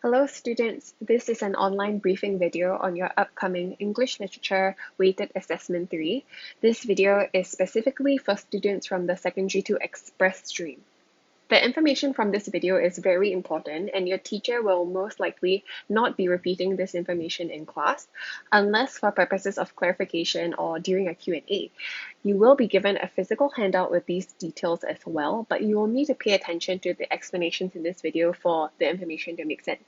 Hello students, this is an online briefing video on your upcoming English Literature Weighted Assessment 3. This video is specifically for students from the Secondary to Express stream. The information from this video is very important and your teacher will most likely not be repeating this information in class unless for purposes of clarification or during a Q&A. You will be given a physical handout with these details as well, but you will need to pay attention to the explanations in this video for the information to make sense.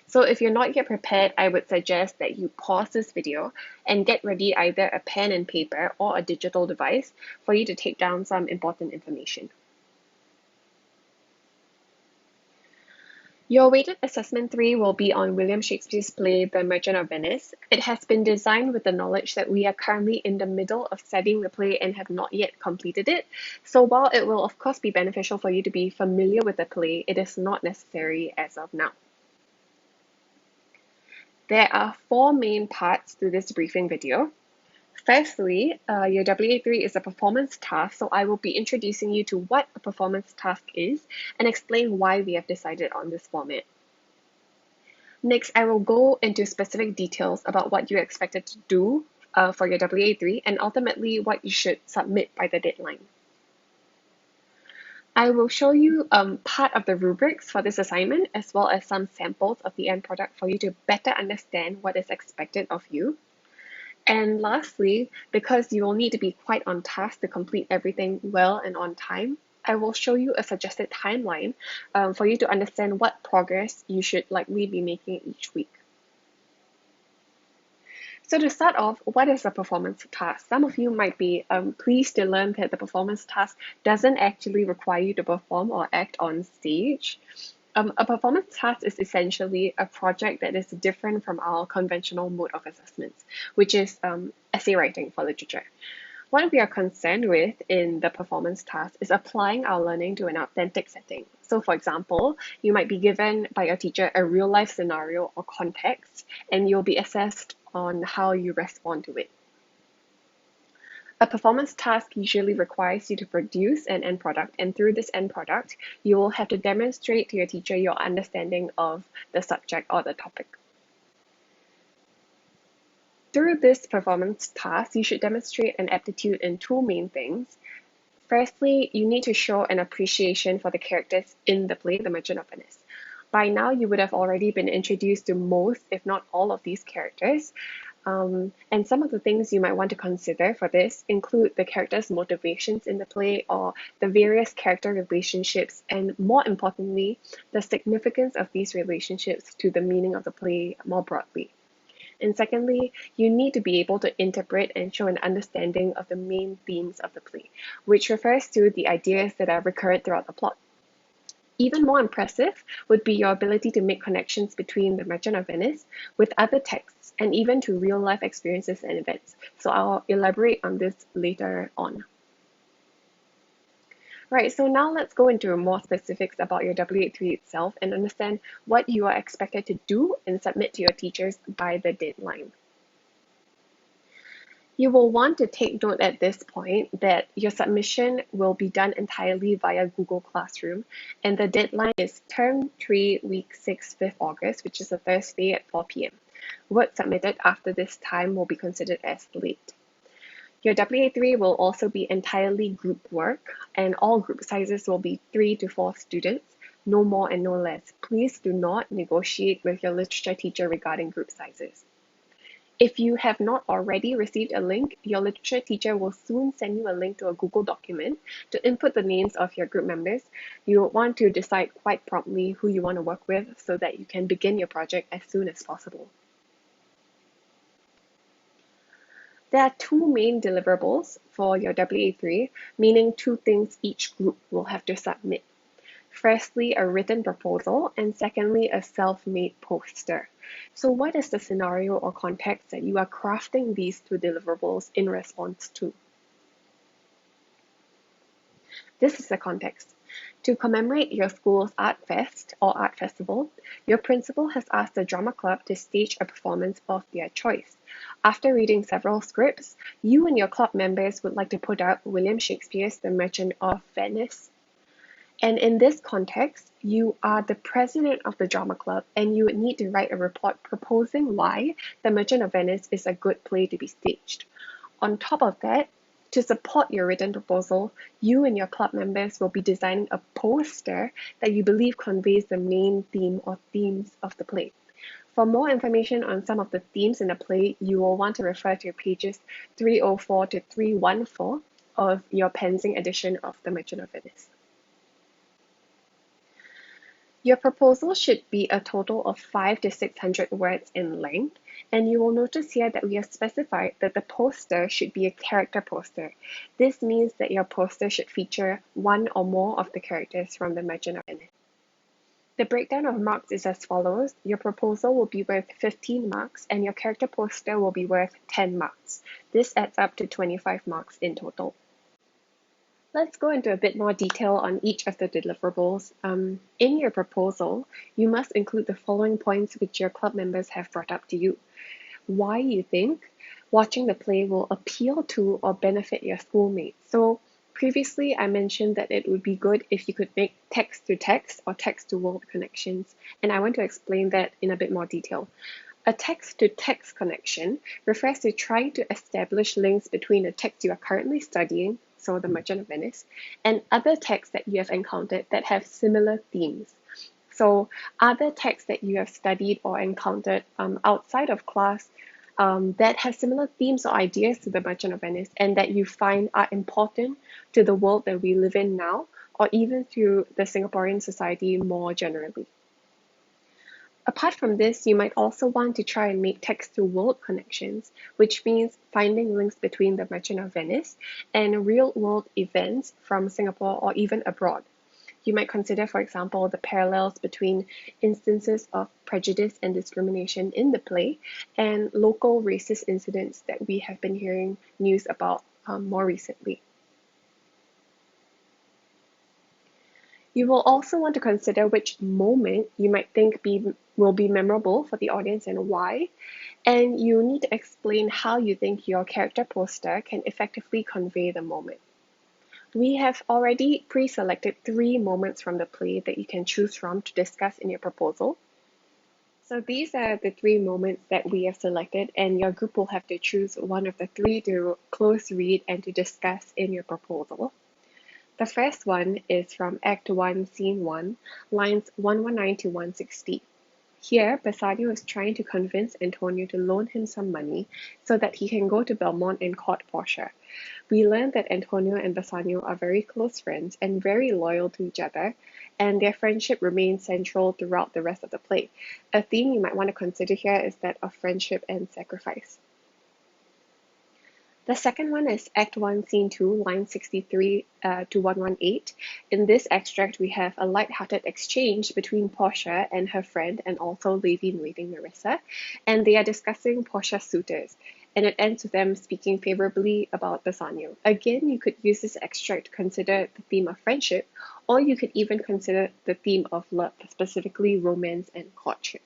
So if you're not yet prepared, I would suggest that you pause this video and get ready either a pen and paper or a digital device for you to take down some important information. Your weighted assessment 3 will be on William Shakespeare's play The Merchant of Venice. It has been designed with the knowledge that we are currently in the middle of studying the play and have not yet completed it. So while it will of course be beneficial for you to be familiar with the play, it is not necessary as of now. There are four main parts to this briefing video. Firstly, your WA3 is a performance task, so I will be introducing you to what a performance task is and explain why we have decided on this format. Next, I will go into specific details about what you're expected to do for your WA3 and ultimately what you should submit by the deadline. I will show you part of the rubrics for this assignment as well as some samples of the end product for you to better understand what is expected of you. And lastly, because you will need to be quite on task to complete everything well and on time, I will show you a suggested timeline for you to understand what progress you should likely be making each week. So to start off, what is a performance task? Some of you might be pleased to learn that the performance task doesn't actually require you to perform or act on stage. A performance task is essentially a project that is different from our conventional mode of assessments, which is essay writing for literature. What we are concerned with in the performance task is applying our learning to an authentic setting. So for example, you might be given by your teacher a real life scenario or context, and you'll be assessed on how you respond to it. A performance task usually requires you to produce an end product, and through this end product, you will have to demonstrate to your teacher your understanding of the subject or the topic. Through this performance task, you should demonstrate an aptitude in two main things. Firstly, you need to show an appreciation for the characters in the play, The Merchant of Venice. By now, you would have already been introduced to most, if not all, of these characters. And some of the things you might want to consider for this include the characters' motivations in the play or the various character relationships, and more importantly, the significance of these relationships to the meaning of the play more broadly. And secondly, you need to be able to interpret and show an understanding of the main themes of the play, which refers to the ideas that are recurrent throughout the plot. Even more impressive would be your ability to make connections between The Merchant of Venice with other texts and even to real life experiences and events. So I'll elaborate on this later on. Right, so now let's go into more specifics about your WA3 itself and understand what you are expected to do and submit to your teachers by the deadline. You will want to take note at this point that your submission will be done entirely via Google Classroom, and the deadline is term 3, week 6, 5th August, which is a Thursday at 4 p.m. Work submitted after this time will be considered as late. Your WA3 will also be entirely group work, and all group sizes will be 3 to 4 students, no more and no less. Please do not negotiate with your literature teacher regarding group sizes. If you have not already received a link, your literature teacher will soon send you a link to a Google document to input the names of your group members. You will want to decide quite promptly who you want to work with so that you can begin your project as soon as possible. There are two main deliverables for your WA3, meaning two things each group will have to submit. Firstly, a written proposal, and secondly, a self-made poster. So what is the scenario or context that you are crafting these two deliverables in response to? This is the context. To commemorate your school's art fest or art festival, your principal has asked the drama club to stage a performance of their choice. After reading several scripts, you and your club members would like to put up William Shakespeare's The Merchant of Venice. And in this context, you are the president of the drama club and you would need to write a report proposing why The Merchant of Venice is a good play to be staged. On top of that, to support your written proposal, you and your club members will be designing a poster that you believe conveys the main theme or themes of the play. For more information on some of the themes in the play, you will want to refer to pages 304 to 314 of your Penzing edition of The Merchant of Venice. Your proposal should be a total of 500 to 600 words in length, and you will notice here that we have specified that the poster should be a character poster. This means that your poster should feature one or more of the characters from The Merchant of Venice. The breakdown of marks is as follows. Your proposal will be worth 15 marks and your character poster will be worth 10 marks. This adds up to 25 marks in total. Let's go into a bit more detail on each of the deliverables. In your proposal, you must include the following points which your club members have brought up to you. Why you think watching the play will appeal to or benefit your schoolmates. So previously I mentioned that it would be good if you could make text-to-text or text-to-world connections, and I want to explain that in a bit more detail. A text-to-text connection refers to trying to establish links between a text you are currently studying, so The Merchant of Venice, and other texts that you have encountered that have similar themes. So other texts that you have studied or encountered outside of class that have similar themes or ideas to The Merchant of Venice and that you find are important to the world that we live in now, or even to the Singaporean society more generally. Apart from this, you might also want to try and make text-to-world connections, which means finding links between The Merchant of Venice and real-world events from Singapore or even abroad. You might consider, for example, the parallels between instances of prejudice and discrimination in the play and local racist incidents that we have been hearing news about more recently. You will also want to consider which moment you might think will be memorable for the audience and why, and you need to explain how you think your character poster can effectively convey the moment. We have already pre-selected 3 moments from the play that you can choose from to discuss in your proposal. So these are the 3 moments that we have selected, and your group will have to choose one of the 3 to close read and to discuss in your proposal. The first one is from Act 1, Scene 1, lines 119 to 160. Here, Bassanio is trying to convince Antonio to loan him some money so that he can go to Belmont and court Portia. We learn that Antonio and Bassanio are very close friends and very loyal to each other, and their friendship remains central throughout the rest of the play. A theme you might want to consider here is that of friendship and sacrifice. The second one is Act 1, Scene 2, line 63 to 118. In this extract, we have a light-hearted exchange between Portia and her friend and also lady-in-waiting Marissa, and they are discussing Portia's suitors, and it ends with them speaking favorably about Bassanio. Again, you could use this extract to consider the theme of friendship, or you could even consider the theme of love, specifically romance and courtship.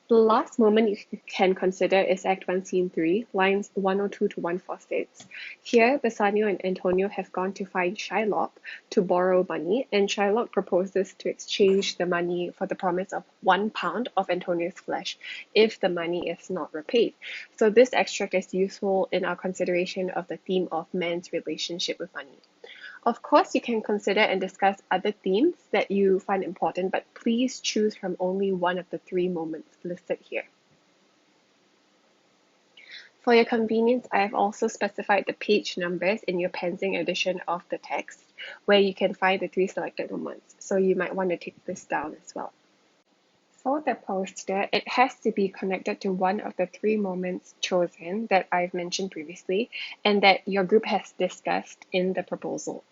The last moment you can consider is Act 1, Scene 3, lines 102 to 146. Here, Bassanio and Antonio have gone to find Shylock to borrow money, and Shylock proposes to exchange the money for the promise of £1 of Antonio's flesh if the money is not repaid. So this extract is useful in our consideration of the theme of man's relationship with money. Of course, you can consider and discuss other themes that you find important, but please choose from only one of the 3 moments listed here. For your convenience, I have also specified the page numbers in your Penzing edition of the text, where you can find the 3 selected moments, so you might want to take this down as well. For the poster, it has to be connected to one of the 3 moments chosen that I've mentioned previously, and that your group has discussed in the proposal.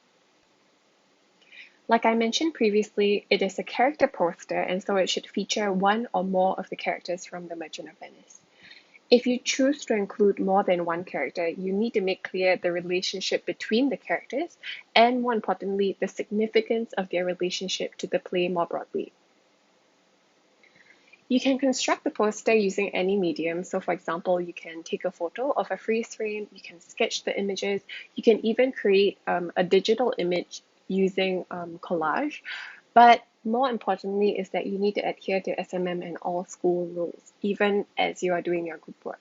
Like I mentioned previously, it is a character poster, and so it should feature one or more of the characters from The Merchant of Venice. If you choose to include more than one character, you need to make clear the relationship between the characters, and more importantly, the significance of their relationship to the play more broadly. You can construct the poster using any medium. So for example, you can take a photo of a freeze frame, you can sketch the images, you can even create a digital image using collage. But more importantly is that you need to adhere to SMM and all school rules, even as you are doing your group work.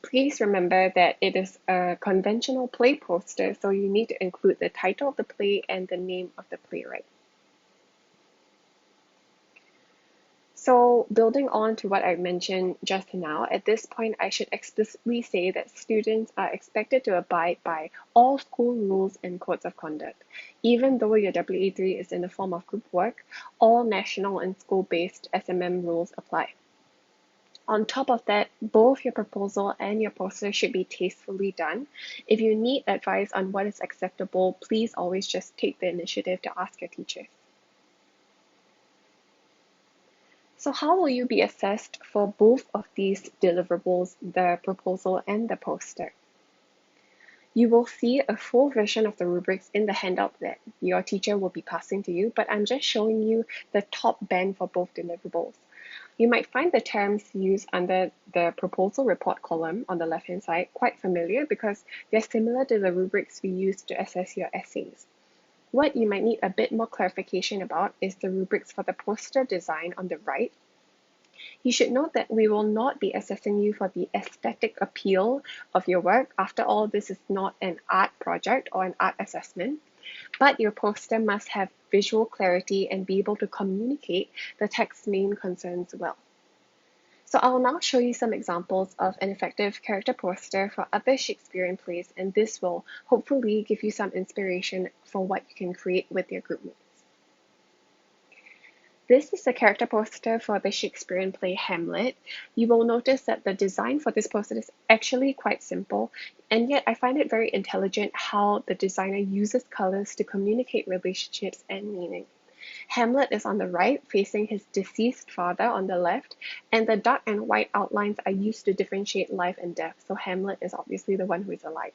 Please remember that it is a conventional play poster, so you need to include the title of the play and the name of the playwright. So building on to what I mentioned just now, at this point I should explicitly say that students are expected to abide by all school rules and codes of conduct. Even though your WA3 is in the form of group work, all national and school-based SMM rules apply. On top of that, both your proposal and your poster should be tastefully done. If you need advice on what is acceptable, please always just take the initiative to ask your teachers. So how will you be assessed for both of these deliverables, the proposal and the poster? You will see a full version of the rubrics in the handout that your teacher will be passing to you, but I'm just showing you the top band for both deliverables. You might find the terms used under the proposal report column on the left-hand side quite familiar because they're similar to the rubrics we use to assess your essays. What you might need a bit more clarification about is the rubrics for the poster design on the right. You should note that we will not be assessing you for the aesthetic appeal of your work. After all, this is not an art project or an art assessment, but your poster must have visual clarity and be able to communicate the text's main concerns well. So I will now show you some examples of an effective character poster for other Shakespearean plays, and this will hopefully give you some inspiration for what you can create with your group mates. This is the character poster for the Shakespearean play Hamlet. You will notice that the design for this poster is actually quite simple, and yet I find it very intelligent how the designer uses colors to communicate relationships and meaning. Hamlet is on the right, facing his deceased father on the left, and the dark and white outlines are used to differentiate life and death, so Hamlet is obviously the one who is alive.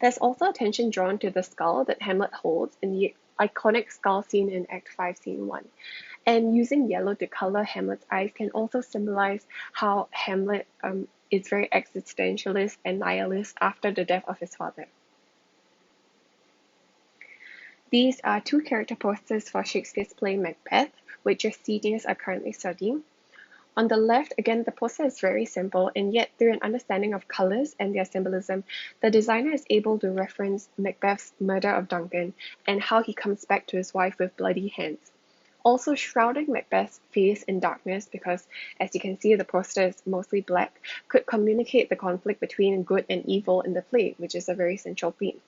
There's also attention drawn to the skull that Hamlet holds in the iconic skull scene in Act 5, Scene 1. And using yellow to color Hamlet's eyes can also symbolize how Hamlet is very existentialist and nihilist after the death of his father. These are two character posters for Shakespeare's play Macbeth, which your seniors are currently studying. On the left, again, the poster is very simple, and yet through an understanding of colors and their symbolism, the designer is able to reference Macbeth's murder of Duncan and how he comes back to his wife with bloody hands. Also shrouding Macbeth's face in darkness, because as you can see the poster is mostly black, could communicate the conflict between good and evil in the play, which is a very central theme.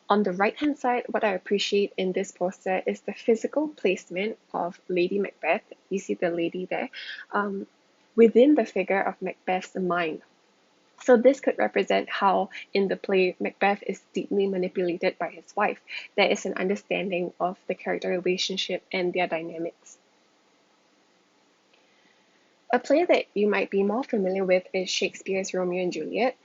On the right-hand side, what I appreciate in this poster is the physical placement of Lady Macbeth. You see the lady there, within the figure of Macbeth's mind. So this could represent how in the play Macbeth is deeply manipulated by his wife. There is an understanding of the character relationship and their dynamics. A play that you might be more familiar with is Shakespeare's Romeo and Juliet.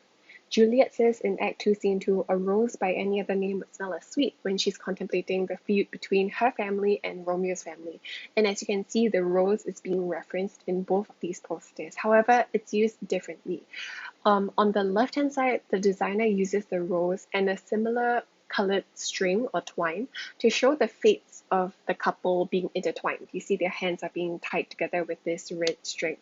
Juliet says in Act 2, Scene 2, "A rose by any other name would smell as sweet," when she's contemplating the feud between her family and Romeo's family. And as you can see, the rose is being referenced in both of these posters. However, it's used differently. On the left-hand side, the designer uses the rose and a similar colored string or twine to show the fates of the couple being intertwined. You see their hands are being tied together with this red string.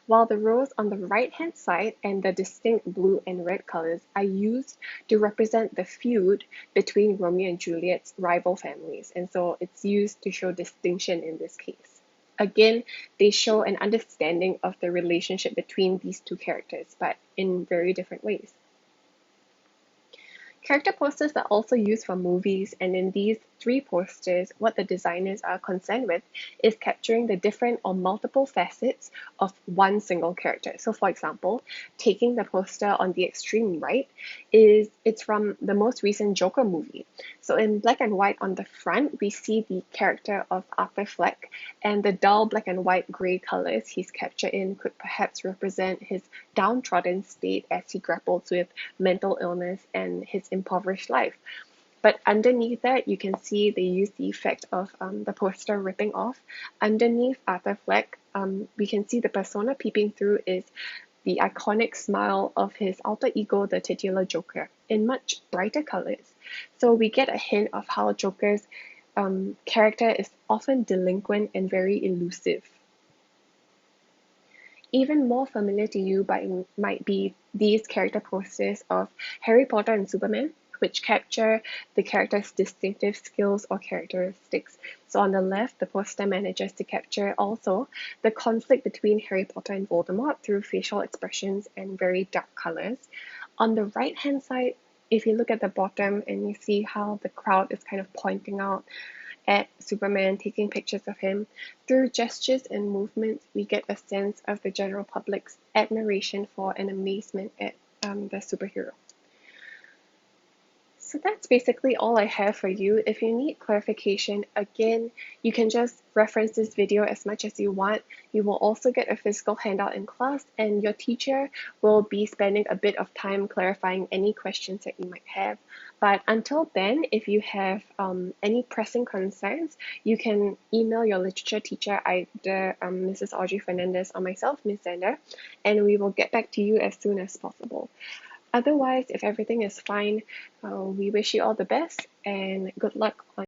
While the rose on the right-hand side and the distinct blue and red colors are used to represent the feud between Romeo and Juliet's rival families. And so it's used to show distinction in this case. Again, they show an understanding of the relationship between these two characters, but in very different ways. Character posters are also used for movies, and in these three posters, what the designers are concerned with is capturing the different or multiple facets of one single character. So for example, taking the poster on the extreme right, it's from the most recent Joker movie. So in black and white on the front, we see the character of Arthur Fleck, and the dull black and white gray colors he's captured in could perhaps represent his downtrodden state as he grapples with mental illness and his impoverished life. But underneath that, you can see they use the effect of the poster ripping off. Underneath Arthur Fleck, we can see the persona peeping through is the iconic smile of his alter ego, the titular Joker, in much brighter colors. So we get a hint of how Joker's character is often delinquent and very elusive. Even more familiar to you might be these character posters of Harry Potter and Superman, which capture the character's distinctive skills or characteristics. So on the left, the poster manages to capture also the conflict between Harry Potter and Voldemort through facial expressions and very dark colors. On the right-hand side, if you look at the bottom and you see how the crowd is kind of pointing out at Superman, taking pictures of him. Through gestures and movements, we get a sense of the general public's admiration for and amazement at the superhero. So that's basically all I have for you. If you need clarification, again, you can just reference this video as much as you want. You will also get a physical handout in class, and your teacher will be spending a bit of time clarifying any questions that you might have. But until then, if you have any pressing concerns, you can email your literature teacher, either Mrs. Audrey Fernandez or myself, Ms. Zander, and we will get back to you as soon as possible. Otherwise, if everything is fine, we wish you all the best and good luck on